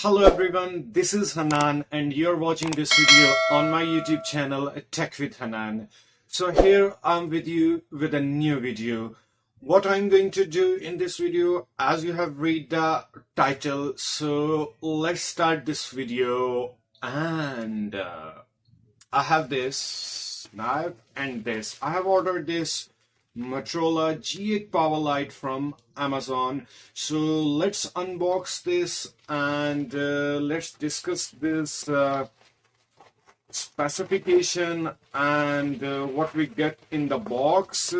Hello everyone, this is Hanan and you're watching this video on my YouTube channel Tech with Hanan. So here I'm with you with a new video. What I'm going to do in this video, as you have read the title, so let's start this video. And I have this knife and this. I have ordered this Motorola G8 Power Lite from Amazon. So let's unbox this and let's discuss this specification and what we get in the box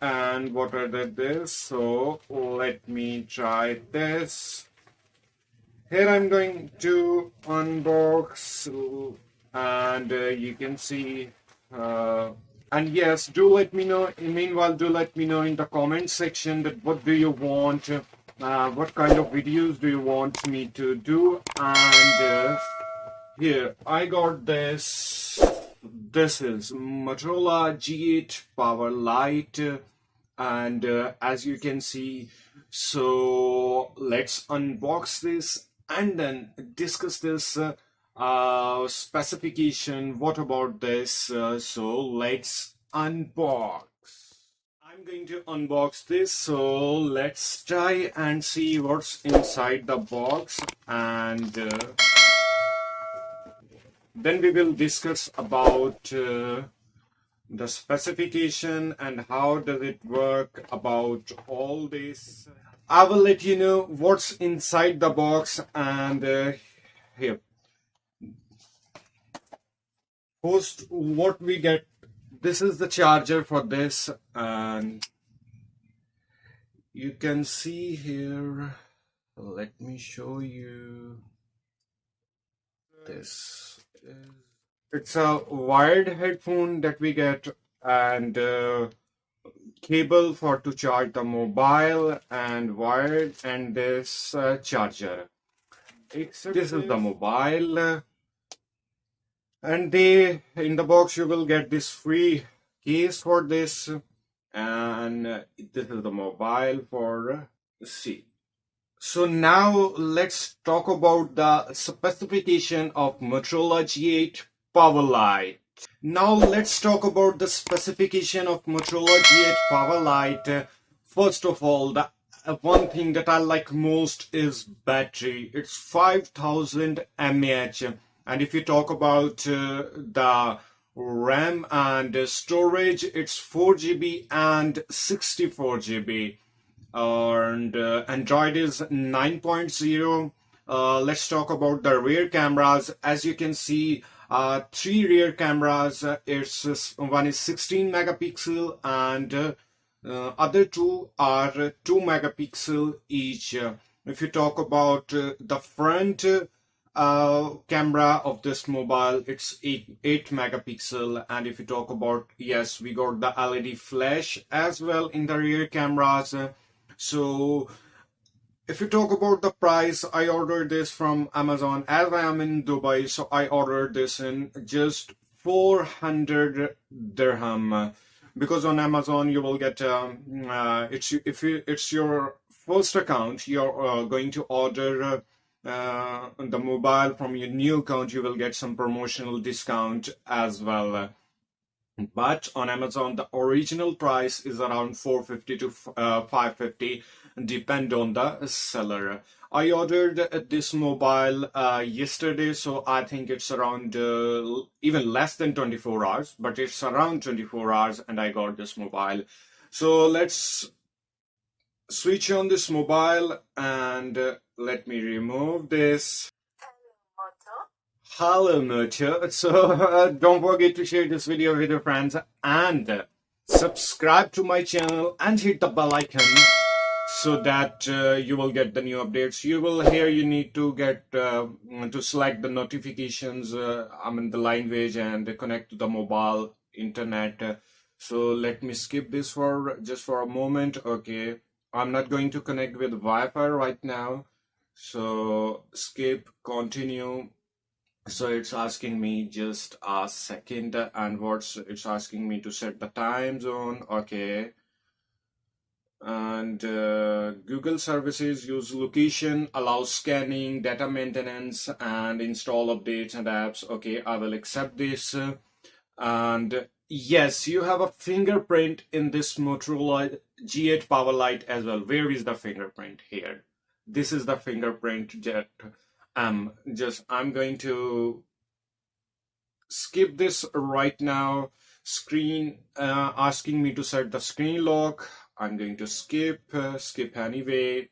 and what are this. So let me try this. Here I'm going to unbox and you can see and yes, do let me know. Meanwhile, do let me know in the comment section that what do you want, what kind of videos do you want me to do. And here I got this. This is Motorola G8 Power Lite, and as you can see, so let's unbox this and then discuss this. Specification, what about this? So let's unbox. I'm going to unbox this, so let's try and see what's inside the box, and then we will discuss about the specification and how does it work about all this. I will let you know what's inside the box. And here, first, what we get, this is the charger for this, and you can see here, let me show you. This is, it's a wired headphone that we get, and cable for to charge the mobile, and wired, and this charger. This is the mobile. And in the box you will get this free case for this, and this is the mobile for C. So now let's talk about the specification of Motorola G8 Power Lite. Now let's talk about the specification of Motorola G8 Power Lite. First of all, the one thing that I like most is battery. It's 5000 mAh. And if you talk about the RAM and storage, it's 4 GB and 64 GB. And Android is 9.0. Let's talk about the rear cameras. As you can see, 3 rear cameras. One is 16 megapixel and other two are 2 megapixel each. If you talk about the front camera of this mobile, it's 8 megapixel. And if you talk about, yes, we got the LED flash as well in the rear cameras. So if you talk about the price, I ordered this from Amazon. As I am in Dubai, so I ordered this in just 400 dirham, because on Amazon you will get it's your first account, you're going to order the mobile from your new account, you will get some promotional discount as well. But on Amazon, the original price is around 450 to 550, depend on the seller. I ordered this mobile yesterday, so I think it's around even less than 24 hours, but it's around 24 hours and I got this mobile. So let's switch on this mobile and let me remove this. Hello Moto. So don't forget to share this video with your friends and subscribe to my channel and hit the bell icon so that you will get the new updates. You need to get to select the notifications, the language, and connect to the mobile internet. So let me skip this for just for a moment. Okay, I'm not going to connect with Wi-Fi right now, so skip, continue. So it's asking me just a second, and it's asking me to set the time zone. Okay, and Google services use location, allows scanning, data maintenance, and install updates and apps. Okay, I will accept this. And yes, you have a fingerprint in this Motorola G8 Power Lite as well. Where is the fingerprint here? This is the fingerprint that I'm going to skip this right now. Screen asking me to set the screen lock. I'm going to skip anyway.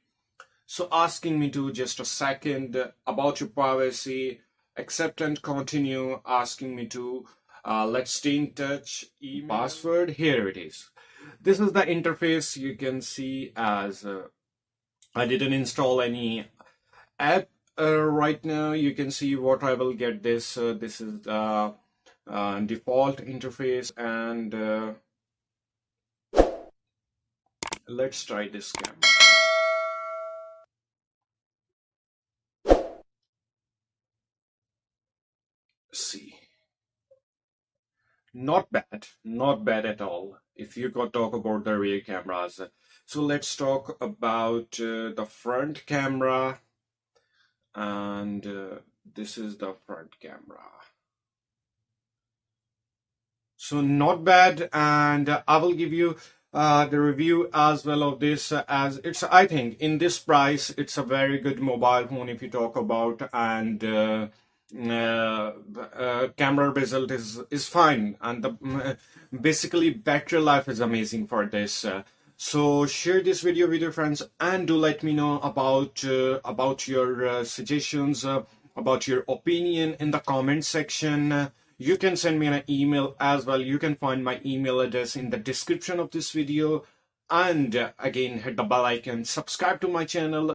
So asking me to just a second about your privacy, accept and continue, asking me to let's stay in touch, email, password, here it is. This is the interface. You can see as I didn't install any app right now. You can see what I will get this. This is the default interface, and let's try this camera. See, not bad at all if you could talk about the rear cameras. So let's talk about the front camera, and this is the front camera. So not bad, and I will give you the review as well of this, as it's, I think in this price it's a very good mobile phone if you talk about, and camera result is fine, and the basically battery life is amazing for this. So share this video with your friends, and do let me know about your suggestions, about your opinion in the comment section. You can send me an email as well. You can find my email address in the description of this video. And again, hit the bell icon, subscribe to my channel.